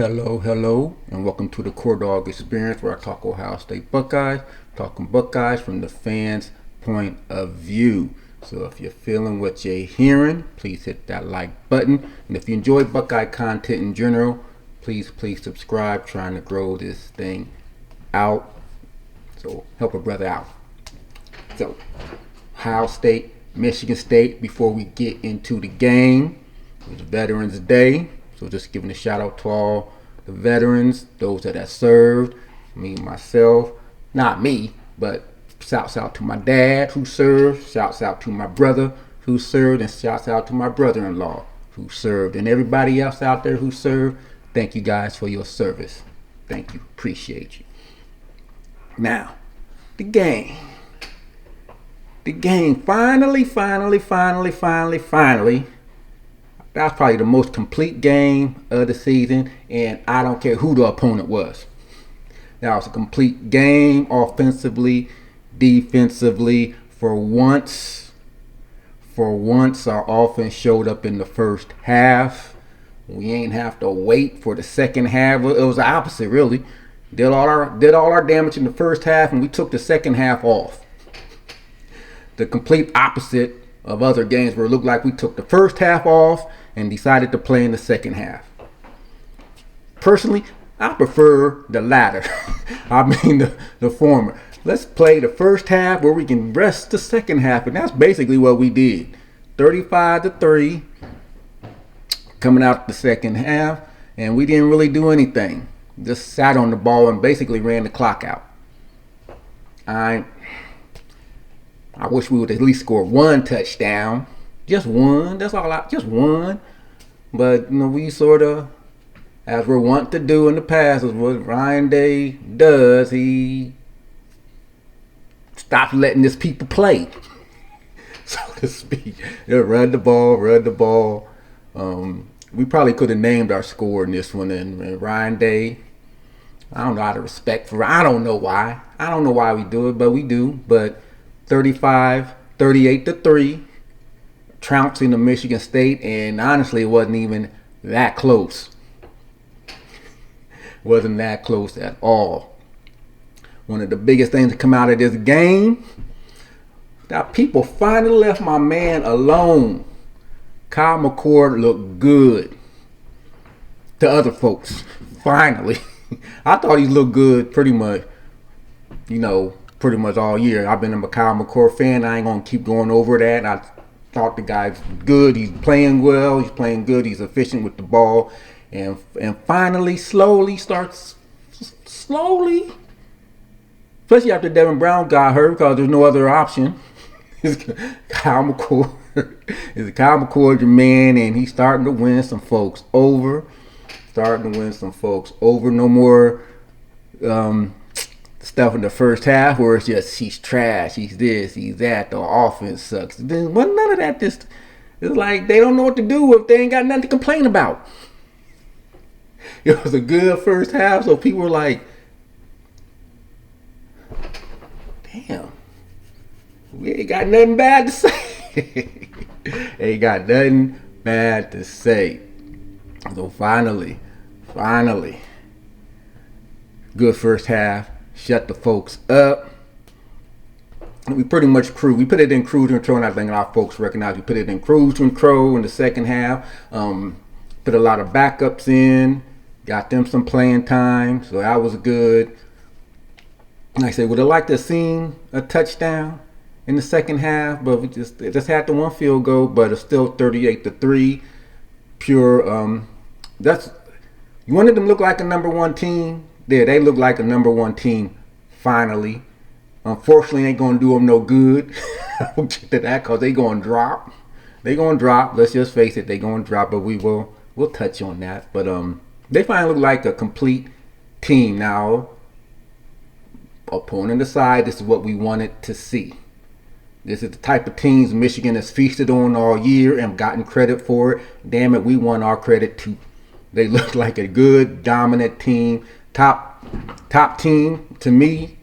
Hello, and welcome to the Core Dog Experience, where I talk Ohio State Buckeyes, talking Buckeyes from the fans' point of view. So if you're feeling what you're hearing, please hit that like button. And if you enjoy Buckeye content in general, please subscribe. Trying to grow this thing out. So help a brother out. So Ohio State, Michigan State, before we get into the game, it was Veterans Day. So just giving a shout out to all the veterans, those that have served, me, myself, not me, but shouts out to my dad who served, shouts out to my brother who served, and shouts out to my brother-in-law who served, and everybody else out there who served. Thank you guys for your service. Thank you. Appreciate you. Now, the game. The game finally. That's probably the most complete game of the season, and I don't care who the opponent was. That was a complete game, offensively, defensively. For once, our offense showed up in the first half. We ain't have to wait for the second half. It was the opposite, really. Did all our damage in the first half, and we took the second half off. The complete opposite of other games where it looked like we took the first half off and decided to play in the second half. Personally, I prefer the latter. I mean the former. Let's play the first half where we can rest the second half, and that's basically what we did. 35-3 coming out the second half, and we didn't really do anything. Just sat on the ball and basically ran the clock out. I wish we would at least score one touchdown. Just one. That's all. Just one. But, we sort of, as we're wont to do in the past, is what Ryan Day does. He stops letting his people play, so to speak. Run the ball. We probably could have named our score in this one. And Ryan Day, I don't know out of respect for. I don't know why. I don't know why we do it, but we do. But 38-3, trouncing the Michigan State, and honestly, it wasn't even that close. Wasn't that close at all. One of the biggest things to come out of this game, that people finally left my man alone. Kyle McCord looked good to other folks. Finally. I thought he looked good pretty much all year. I've been a Kyle McCord fan. I ain't going to keep going over that. I thought the guy's good. He's playing well. He's playing good. He's efficient with the ball. And finally, slowly, especially after Devin Brown got hurt, because there's no other option. Kyle McCord is Kyle McCord, your man, and he's starting to win some folks over. No more stuff in the first half where it's just he's trash, he's this, he's that, the offense sucks. Then none of that. It's like they don't know what to do if they ain't got nothing to complain about. It was a good first half, so people were like, damn, we ain't got nothing bad to say. Ain't got nothing bad to say. So finally, good first half. Shut the folks up. We pretty much we put it in cruise control, and I think our folks recognize we put it in cruise control in the second half. Put a lot of backups in, got them some playing time, so that was good. Like I said, would have liked to have seen a touchdown in the second half, but we just had the one field goal, but it's still 38-3. Pure. You wanted them to look like a number one team. Yeah, they look like a number one team finally. Unfortunately, ain't going to do them no good. We'll get to that because they're going to drop. Let's just face it, they're going to drop, but we'll touch on that. But they finally look like a complete team. Now, opponent aside, this is what we wanted to see. This is the type of teams Michigan has feasted on all year and gotten credit for it. Damn it, we want our credit too. They look like a good, dominant team. Top team to me.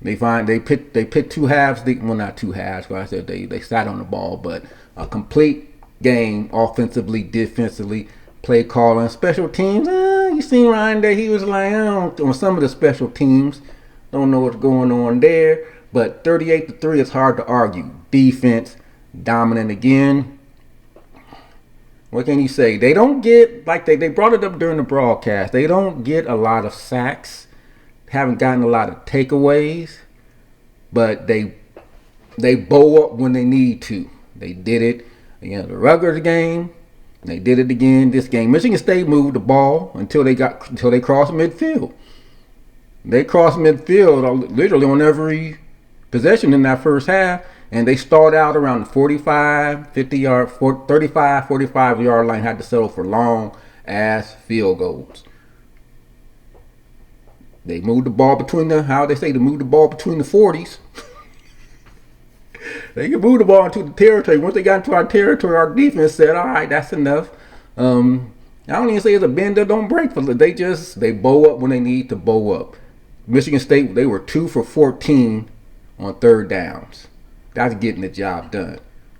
They picked two halves. Not two halves, but I said they sat on the ball, but a complete game offensively, defensively, play calling, special teams. you seen Ryan there? He was like, I don't, on some of the special teams, don't know what's going on there. But 38-3 is hard to argue. Defense dominant again. What can you say? They don't get, like they brought it up during the broadcast, they don't get a lot of sacks, haven't gotten a lot of takeaways, but they bow up when they need to. They did it against the Rutgers game. They did it again this game. Michigan State moved the ball until they crossed midfield. They crossed midfield literally on every possession in that first half, and they start out around the 45, 50 yard, 35, 45 yard line, had to settle for long ass field goals. They moved the ball between the 40s. They can move the ball into the territory. Once they got into our territory, our defense said, all right, that's enough. I don't even say it's a bend that don't break. They bow up when they need to bow up. Michigan State, they were 2 for 14 on third downs. That's getting the job done.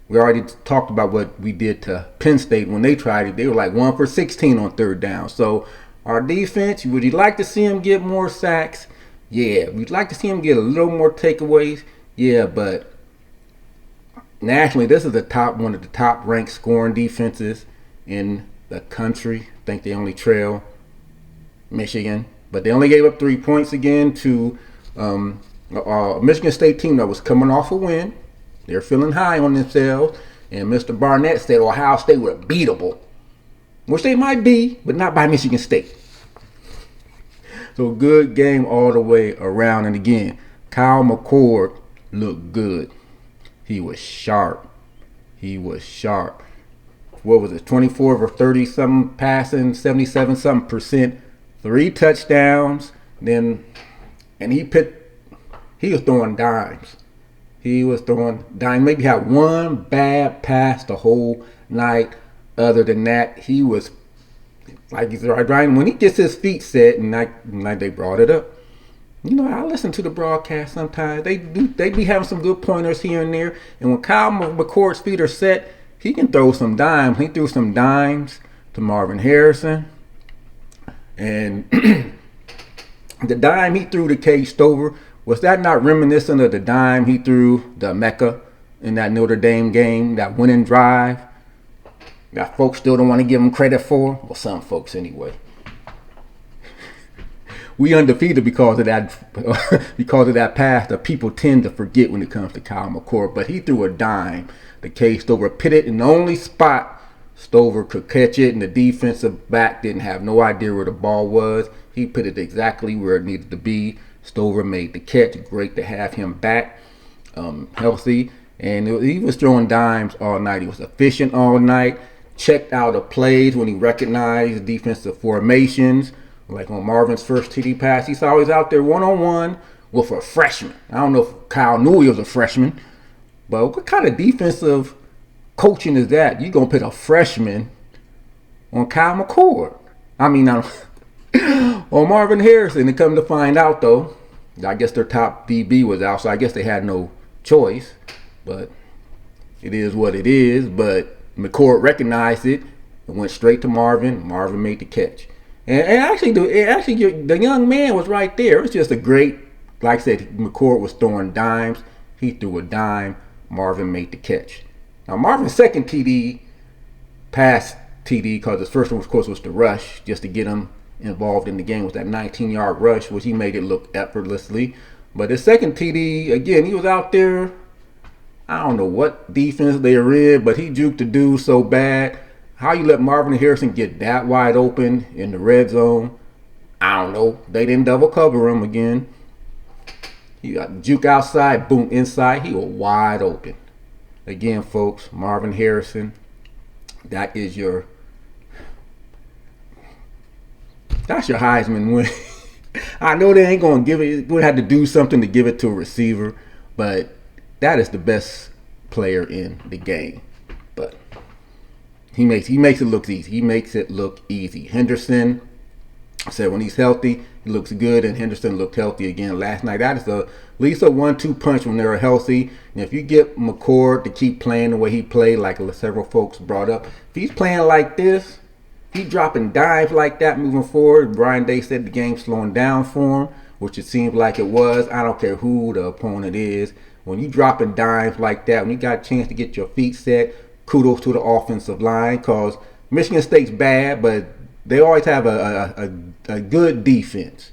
We already talked about what we did to Penn State when they tried it. They were like 1 for 16 on third down. So our defense, would you like to see them get more sacks? Yeah. We'd like to see them get a little more takeaways? Yeah, but nationally, this is one of the top ranked scoring defenses in the country. I think they only trail Michigan, but they only gave up 3 points again to a Michigan State team that was coming off a win. They're feeling high on themselves, and Mr. Barnett said Ohio State were beatable, which they might be, but not by Michigan State. So good game all the way around. And again, Kyle McCord looked good. He was sharp. What was it? 24 for 30 something passing, 77 something percent, 3 touchdowns. And he was throwing dimes. Maybe had one bad pass the whole night. Other than that, he was like he's right. When he gets his feet set, and like they brought it up. You know, I listen to the broadcast sometimes. They be having some good pointers here and there. And when Kyle McCord's feet are set, he can throw some dimes. He threw some dimes to Marvin Harrison. And the dime he threw to Cade Stover, was that not reminiscent of the dime he threw to Mecca in that Notre Dame game, that winning drive that folks still don't want to give him credit for? Well, some folks anyway. We undefeated because of that pass that people tend to forget when it comes to Kyle McCord. But he threw a dime to Cade Stover, put it in the only spot Stover could catch it, and the defensive back didn't have no idea where the ball was. He put it exactly where it needed to be. Stover made the catch. Great to have him back healthy. And he was throwing dimes all night. He was efficient all night. Checked out of plays when he recognized defensive formations. Like on Marvin's first TD pass, he's always out there one-on-one with a freshman. I don't know if Kyle knew he was a freshman, but what kind of defensive coaching is that? You're going to put a freshman on Kyle McCord. On Marvin Harrison. And come to find out, though, I guess their top DB was out, so I guess they had no choice. But it is what it is. But McCord recognized it and went straight to Marvin. Marvin made the catch. And actually, the young man was right there. It was just a great, like I said, McCord was throwing dimes. He threw a dime. Marvin made the catch. Now, Marvin's second TD, pass TD, because his first one, of course, was the rush, just to get him involved in the game with that 19-yard rush, which he made it look effortlessly. But his second TD, again, he was out there. I don't know what defense they were in, but he juked the dude so bad. How you let Marvin Harrison get that wide open in the red zone? I don't know. They didn't double cover him again. He got juke outside, boom, inside. He was wide open. Again, folks, Marvin Harrison, that's your Heisman win. I know they ain't going to give it. Would have to do something to give it to a receiver, but that is the best player in the game. But He makes it look easy. Henderson said when he's healthy, he looks good, and Henderson looked healthy again last night. That is at least a 1-2 punch when they're healthy. And if you get McCord to keep playing the way he played, like several folks brought up, if he's playing like this, He dropping dimes like that moving forward. Brian Day said the game's slowing down for him, which it seems like it was. I don't care who the opponent is. When you dropping dimes like that, when you got a chance to get your feet set, kudos to the offensive line, because Michigan State's bad, but they always have a good defense.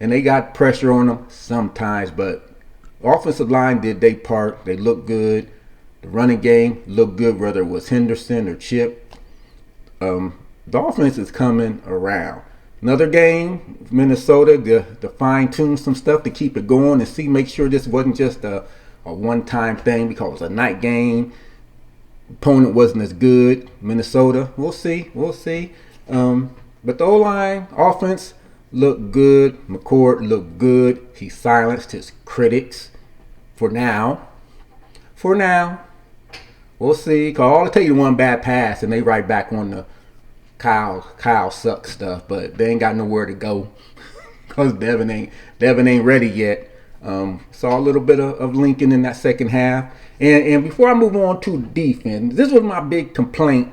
And they got pressure on them sometimes, but the offensive line did their part. They looked good. The running game looked good, whether it was Henderson or Chip. The offense is coming around. Another game, Minnesota, to fine tune some stuff to keep it going and make sure this wasn't just a one-time thing because it was a night game. Opponent wasn't as good. Minnesota, we'll see. But the O-line, offense looked good. McCord looked good. He silenced his critics for now. We'll see. Cause all it takes is one bad pass and they right back on the Kyle sucks stuff, but they ain't got nowhere to go because Devin ain't ready yet. Saw a little bit of Lincoln in that second half. And before I move on to defense, this was my big complaint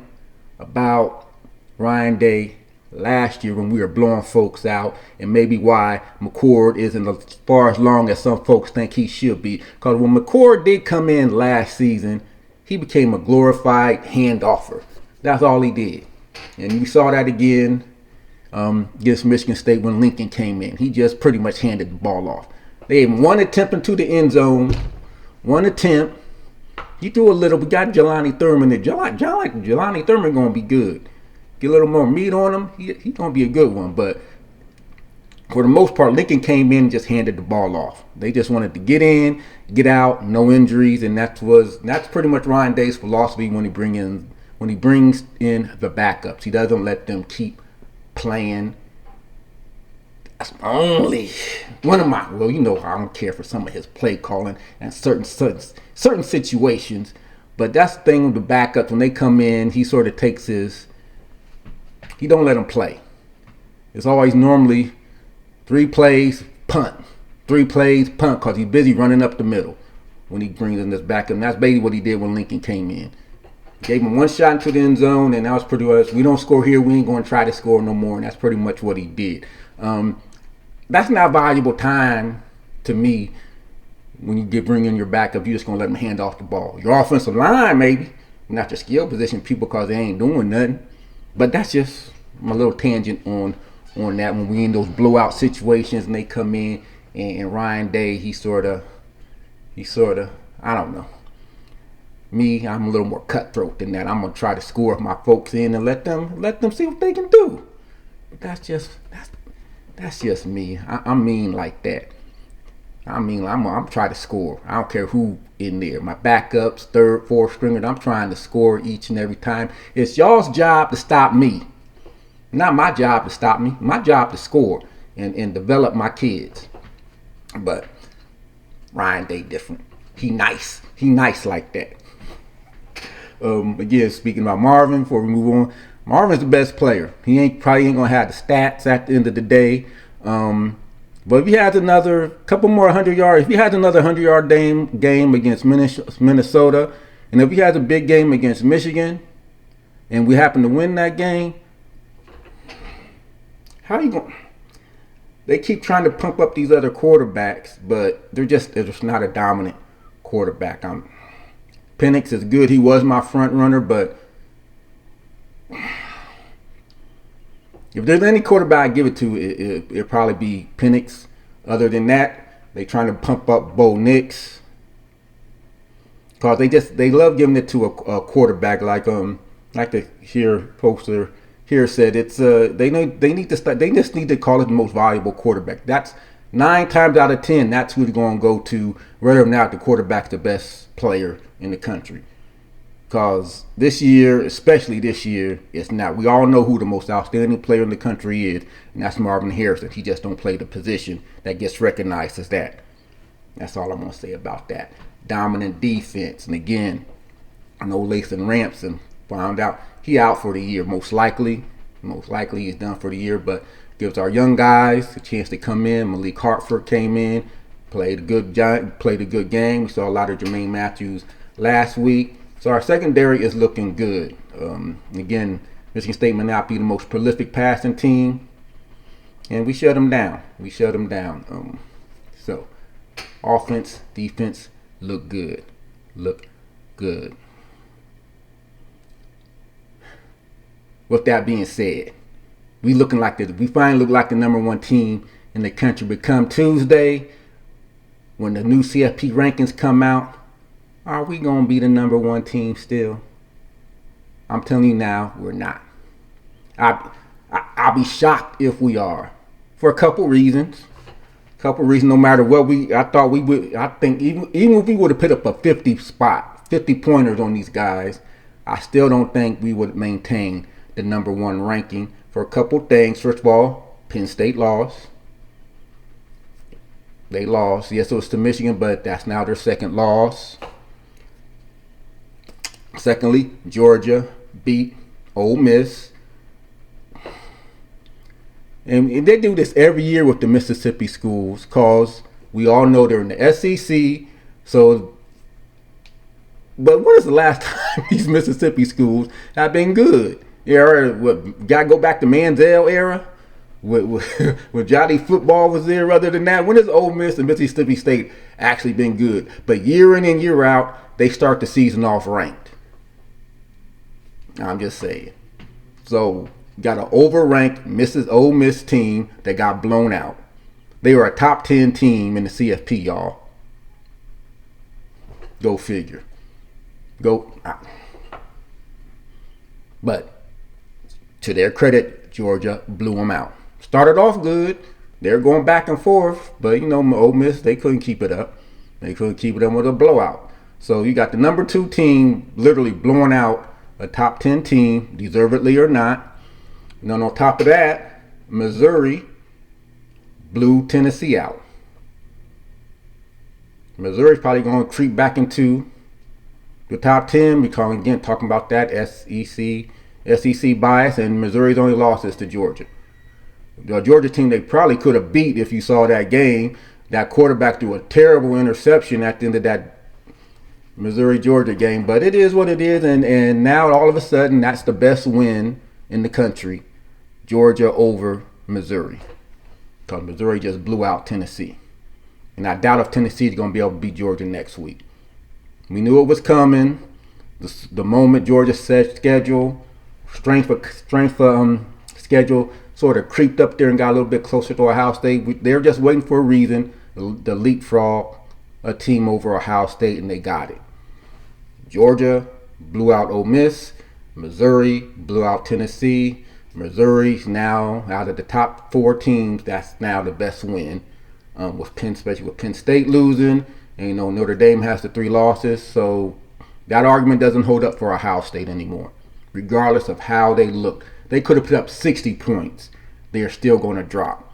about Ryan Day last year when we were blowing folks out, and maybe why McCord isn't as far as long as some folks think he should be. Because when McCord did come in last season, he became a glorified handoffer. That's all he did. And we saw that again against Michigan State when Lincoln came in. He just pretty much handed the ball off. They had one attempt into the end zone. One attempt. He threw a little. We got Jelani Thurman there. Jelani Thurman going to be good. Get a little more meat on him. He's going to be a good one. But for the most part, Lincoln came in and just handed the ball off. They just wanted to get in, get out, no injuries. And that's pretty much Ryan Day's philosophy when he brings in the backups. He doesn't let them keep playing. That's only one of my, well, I don't care for some of his play calling and certain situations, but that's the thing with the backups. When they come in, he sort of takes he don't let them play. It's always normally 3 plays, punt. 3 plays, punt, because he's busy running up the middle when he brings in this backup. And that's basically what he did when Lincoln came in. Gave him one shot into the end zone, and that was pretty much, we don't score here, we ain't going to try to score no more, and that's pretty much what he did. That's not valuable time to me when you bring in your backup. You're just going to let them hand off the ball. Your offensive line, maybe, not your skill position people because they ain't doing nothing. But that's just my little tangent on that. When we in those blowout situations and they come in, and Ryan Day, he sort of, I don't know. Me, I'm a little more cutthroat than that. I'm gonna try to score my folks in and let them see what they can do. But that's just me. I mean like that. I'm trying to score. I don't care who in there. My backups, third, fourth stringer. I'm trying to score each and every time. It's y'all's job to stop me. Not my job to stop me. My job to score and develop my kids. But Ryan Day different. He nice. He nice like that. Again, speaking about Marvin, before we move on, Marvin's the best player. He probably ain't gonna have the stats at the end of the day. But if he has another couple more 100 yards, if he has another 100-yard game against Minnesota, and if he has a big game against Michigan, and we happen to win that game, how you going? They keep trying to pump up these other quarterbacks, but they're just not a dominant quarterback. Penix is good. He was my front runner, but if there's any quarterback I give it to, it'll probably be Penix. Other than that, they trying to pump up Bo Nix because they love giving it to a quarterback like to hear folks here said it's they just need to call it the most valuable quarterback. That's 9 times out of 10. That's who they're going to go to, whether or not the quarterback's the best player in the country. Because this year, especially this year, it's not. We all know who the most outstanding player in the country is, and that's Marvin Harrison. He just don't play the position that gets recognized as that. That's all I'm going to say about that. Dominant defense. And again, I know Lathan Ransom found out he out for the year. Most likely he's done for the year, but gives our young guys a chance to come in. Malik Hartford came in, played a good game. We saw a lot of Jermaine Matthews last week. So our secondary is looking good. Again, Michigan State may not be the most prolific passing team, and we shut them down. So, offense, defense, look good. With that being said, we finally look like the number one team in the country. But come Tuesday, when the new CFP rankings come out, are we gonna be the number one team still? I'm telling you now, we're not. I'll be shocked if we are, for a couple reasons. No matter what I think even if we would have put up a 50 pointers on these guys, I still don't think we would maintain the number one ranking for a couple things. First of all, Penn State lost. They lost. Yes, it was to Michigan, but that's now their second loss. Secondly, Georgia beat Ole Miss. And they do this every year with the Mississippi schools, because we all know they're in the SEC. So, but when is the last time these Mississippi schools have been good? Gotta go back to Manziel era, when Johnny Football was there. Other than that, when has Ole Miss and Mississippi State actually been good? But year in and year out, they start the season off ranked. I'm just saying. So, got an overranked Ole Miss team that got blown out. They were a top 10 team in the CFP, y'all. Go figure. But to their credit, Georgia blew them out. Started off good. They're going back and forth, but Ole Miss, they couldn't keep it up. They couldn't keep it up with a blowout. So you got the number 2 team literally blowing out a top 10 team, deservedly or not. And then on top of that, Missouri blew Tennessee out. Missouri's probably going to creep back into the top 10 because, again, talking about that SEC bias, and Missouri's only loss is to Georgia. The Georgia team they probably could have beat if you saw that game. That quarterback threw a terrible interception at the end of that Missouri-Georgia game. But it is what it is, and now all of a sudden that's the best win in the country. Georgia over Missouri, because Missouri just blew out Tennessee. And I doubt if Tennessee is going to be able to beat Georgia next week. We knew it was coming. The moment Georgia set schedule, strength of schedule sort of creeped up there and got a little bit closer to Ohio State. They were just waiting for a reason to leapfrog a team over Ohio State, and they got it. Georgia blew out Ole Miss. Missouri blew out Tennessee. Missouri's now out of the top 4 teams. That's now the best win, especially with Penn State losing. And Notre Dame has the 3 losses, so that argument doesn't hold up for Ohio State anymore. Regardless of how they look, they could have put up 60 points. They are still going to drop.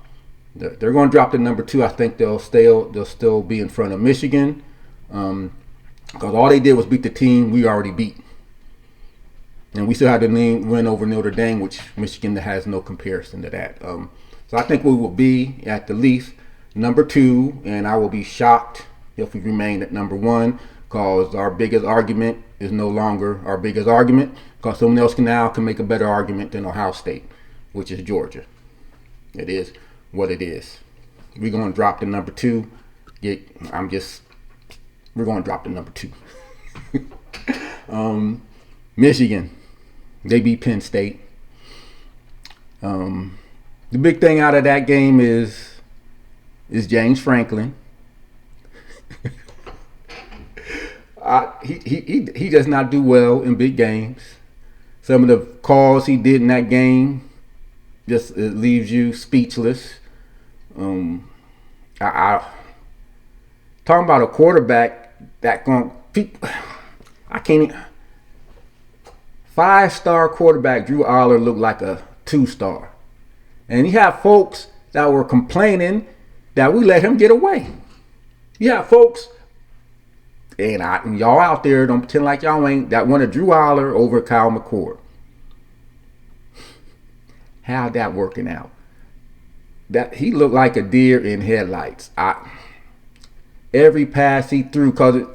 They're going to drop to number 2. I think they'll still be in front of Michigan, because all they did was beat the team we already beat. And we still had to win over Notre Dame, which Michigan has no comparison to that. So I think we will be at the least number 2, and I will be shocked if we remain at number 1, because our biggest argument is no longer our biggest argument, because someone else can make a better argument than Ohio State, which is Georgia. It is what it is. We're going to drop to number 2. We're going to drop to number 2. Michigan, they beat Penn State. The big thing out of that game is James Franklin. He does not do well in big games. Some of the calls he did in that game just leaves you speechless. Talking about a quarterback that I can't. 5-star quarterback Drew Aller looked like a 2-star, and you have folks that were complaining that we let him get away. You have folks, and y'all out there don't pretend like y'all ain't, that wanted Drew Aller over Kyle McCord. How'd that working out? That he looked like a deer in headlights. Every pass he threw, because if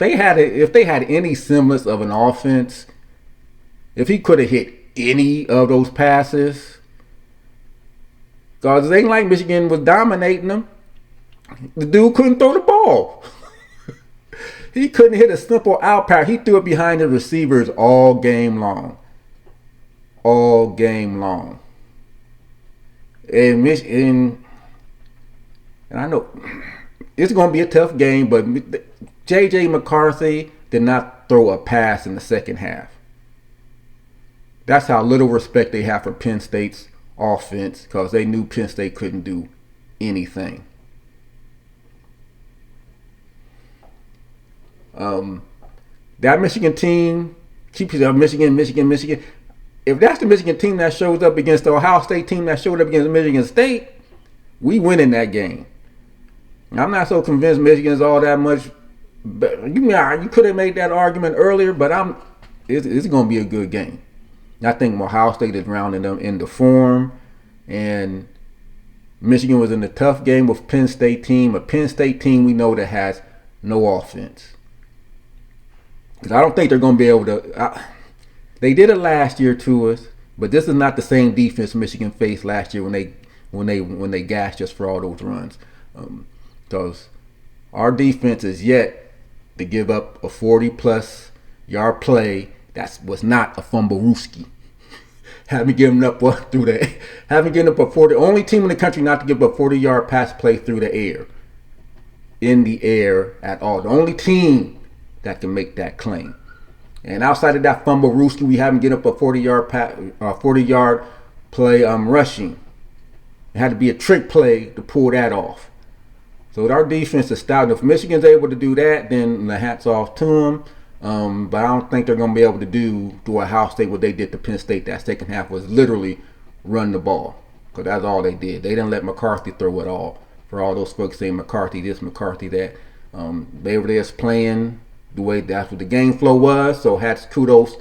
they had any semblance of an offense, if he could have hit any of those passes. Because it ain't like Michigan was dominating them. The dude couldn't throw the ball. He couldn't hit a simple out pass. He threw it behind the receivers all game long. All game long. And Michigan, and I know it's going to be a tough game, but J.J. McCarthy did not throw a pass in the second half. That's how little respect they have for Penn State's offense, because they knew Penn State couldn't do anything. That Michigan team keeps Michigan. If that's the Michigan team that shows up against the Ohio State team that showed up against Michigan State, we win in that game. I'm not so convinced Michigan's all that much. You could have made that argument earlier, but it's going to be a good game. I think Ohio State is rounding them into form, and Michigan was in a tough game with Penn State team. A Penn State team we know that has no offense. Because I don't think they're going to be able to. They did it last year to us, but this is not the same defense Michigan faced last year when they gashed us for all those runs. Because our defense is yet to give up a 40-plus yard play that was not a fumble-rooski. Haven't given up a 40. Only team in the country not to give up a 40-yard pass play through the air. In the air at all. The only team that can make that claim. And outside of that fumble-rooski, we haven't given up a 40-yard play rushing. It had to be a trick play to pull that off. So our defense is stout. If Michigan's able to do that, then the hat's off to them. But I don't think they're going to be able to do to Ohio State what they did to Penn State. That second half was literally run the ball. Because that's all they did. They didn't let McCarthy throw it all. For all those folks saying McCarthy this, McCarthy that. They were just playing the way that's what the game flow was. So hats kudos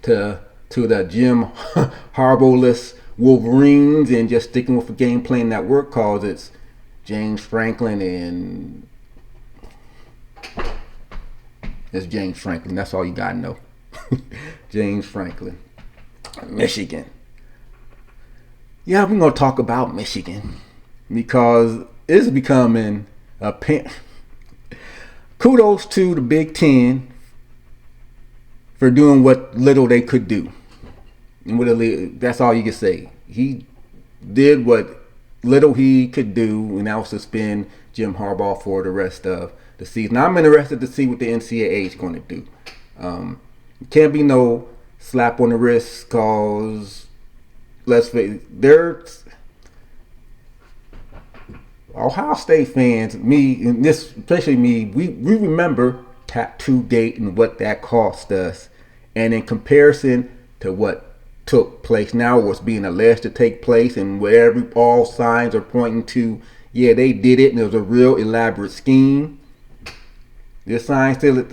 to the Jim Harbaugh-less Wolverines and just sticking with the game plan that worked, cause it's James Franklin and it's James Franklin. That's all you gotta know. James Franklin. Michigan. Yeah, we're gonna talk about Michigan because it's becoming a kudos to the Big Ten for doing what little they could do. And that's all you can say. He did what little he could do, and that was suspend Jim Harbaugh for the rest of the season. Now, I'm interested to see what the NCAA is going to do. Can't be no slap on the wrist, because let's face it, there's Ohio State fans, especially me, we remember Tattoo Gate and what that cost us. And in comparison to what took place now, what's being alleged to take place, and where all signs are pointing to, yeah, they did it and it was a real elaborate scheme. This sign still,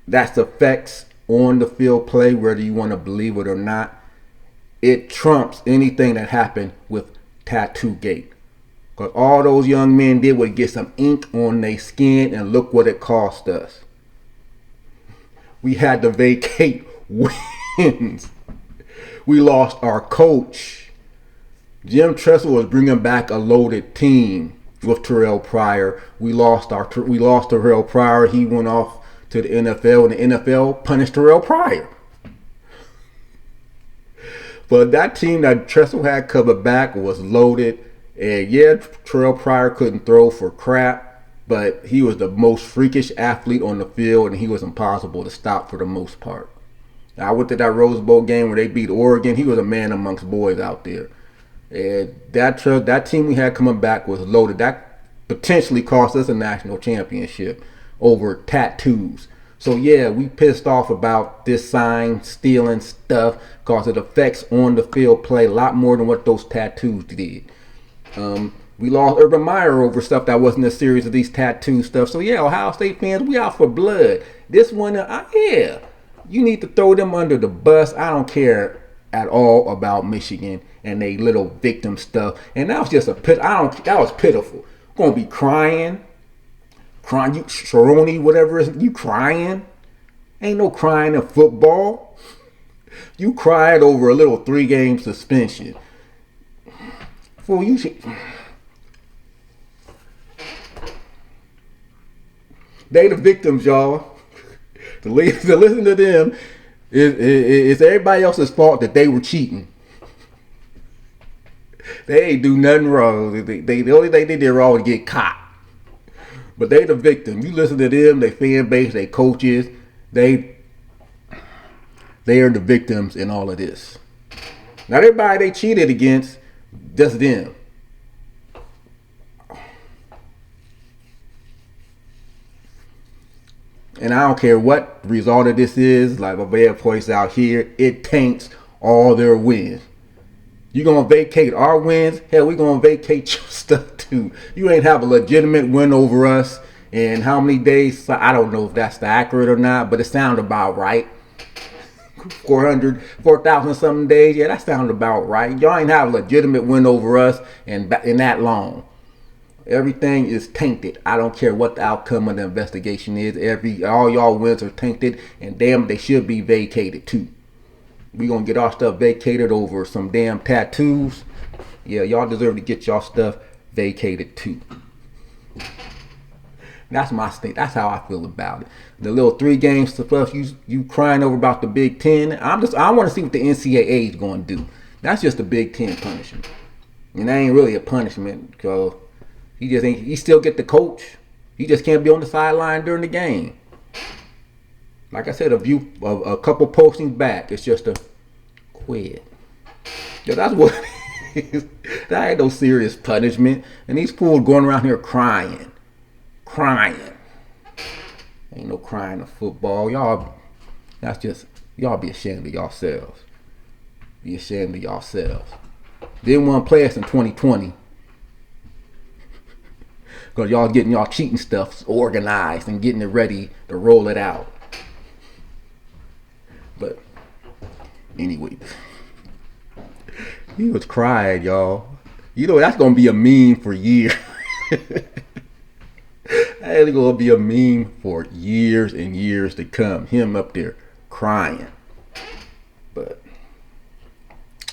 that's effects on the field play, whether you want to believe it or not. It trumps anything that happened with Tattoo Gate. Because all those young men did was get some ink on their skin, and look what it cost us. We had to vacate wins. We lost our coach. Jim Tressel was bringing back a loaded team with Terrell Pryor. We lost Terrell Pryor. He went off to the NFL, and the NFL punished Terrell Pryor. But that team that Tressel had covered back was loaded. And yeah, Terrell Pryor couldn't throw for crap, but he was the most freakish athlete on the field, and he was impossible to stop for the most part. I went to that Rose Bowl game where they beat Oregon. He was a man amongst boys out there. And that team we had coming back was loaded. That potentially cost us a national championship over tattoos. So yeah, we pissed off about this sign stealing stuff because it affects on the field play a lot more than what those tattoos did. We lost Urban Meyer over stuff that wasn't a series of these tattoo stuff. So yeah, Ohio State fans, we out for blood. This one, yeah, you need to throw them under the bus. I don't care at all about Michigan and they little victim stuff. And that was just that was pitiful. Gonna be crying, you Sharoni, whatever it is, you crying. Ain't no crying in football. You cried over a little 3-game suspension. Fool, you should. They the victims, y'all. To listen to them is everybody else's fault that they were cheating. They ain't do nothing wrong. The only thing they did wrong was get caught. But they the victim. You listen to them, they fan base, they coaches, they are the victims in all of this. Not everybody they cheated against, just them. And I don't care what the result of this is, like my bad points out here, it taints all their wins. You gonna vacate our wins? Hell, we gonna vacate your stuff too. You ain't have a legitimate win over us in how many days? I don't know if that's the accurate or not, but it sounded about right. 4,000 something days. Yeah, that sounded about right. Y'all ain't have a legitimate win over us in that long. Everything is tainted. I don't care what the outcome of the investigation is. All y'all wins are tainted, and damn, they should be vacated too. We gonna get our stuff vacated over some damn tattoos. Yeah, y'all deserve to get y'all stuff vacated too. That's my state. That's how I feel about it. The little 3 games stuff you crying over about the Big Ten. I want to see what the NCAA is going to do. That's just a Big Ten punishment, and that ain't really a punishment because he just ain't. He still get the coach. He just can't be on the sideline during the game. Like I said, a couple postings back, it's just a quit. Yeah, that's what it is. That ain't no serious punishment. And these fools going around here crying. Ain't no crying in football. Y'all be ashamed of yourselves. Be ashamed of yourselves. Didn't want to play us in 2020. Because y'all getting y'all cheating stuff organized and getting it ready to roll it out. But anyway, he was crying, y'all. You know that's gonna be a meme for years. That's gonna be a meme for years and years to come. Him up there crying. But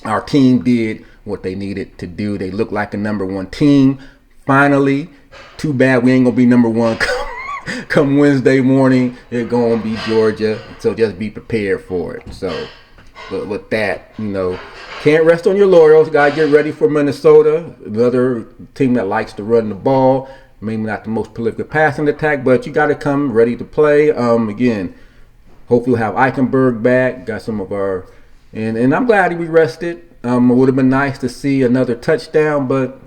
our team did what they needed to do. They looked like a #1 team. Finally, too bad we ain't gonna be #1 come Wednesday morning. It's gonna be Georgia, so just be prepared for it. So, but with that, can't rest on your laurels. Gotta get ready for Minnesota, another team that likes to run the ball. Maybe not the most prolific passing attack, but you gotta come ready to play. Again, hopefully we'll have Eichenberg back. Got some of our, and I'm glad we rested. It would have been nice to see another touchdown, but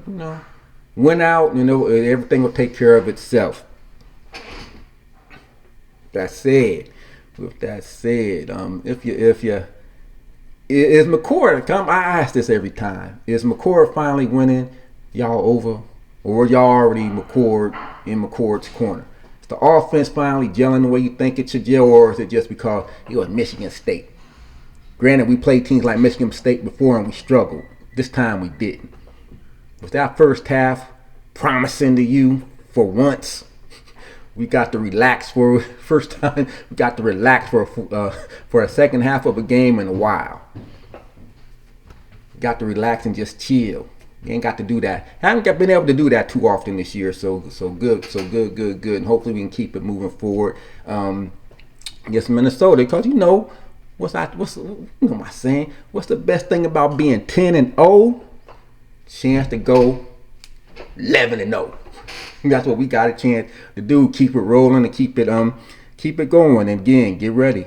went out. Everything will take care of itself. With that said, if you is McCord come? I ask this every time. Is McCord finally winning y'all over, or y'all already McCord in McCord's corner? Is the offense finally gelling the way you think it should gel, or is it just because it was Michigan State? Granted, we played teams like Michigan State before and we struggled. This time we didn't. Was that first half promising to you for once? We got to relax for first time. We got to relax for a second half of a game in a while. Got to relax and just chill. You ain't got to do that. Haven't been able to do that too often this year. So good. And hopefully we can keep it moving forward. Against Minnesota, because what's am I saying? What's the best thing about being 10-0? Chance to go 11-0. That's what we got a chance to do. Keep it rolling and keep it going. And again, get ready.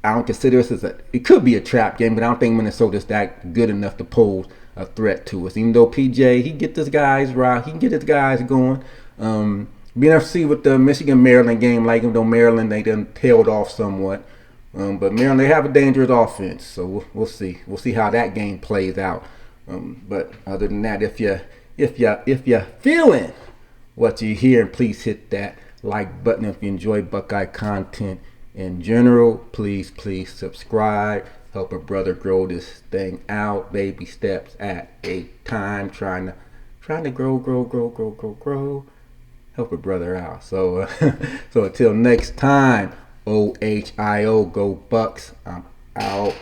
I don't consider this it could be a trap game, but I don't think Minnesota's that good enough to pose a threat to us. Even though PJ, he get his guys right, he can get his guys going. Be enough to see with the Michigan-Maryland game, like even though Maryland, they done tailed off somewhat. But Maryland, they have a dangerous offense, so we'll see. We'll see how that game plays out. But other than that, if you're feeling what you're hearing, please hit that like button. If you enjoy Buckeye content in general, please subscribe. Help a brother grow this thing out. Baby steps at a time. Trying to grow. Help a brother out. So until next time, Ohio. Go Bucks. I'm out.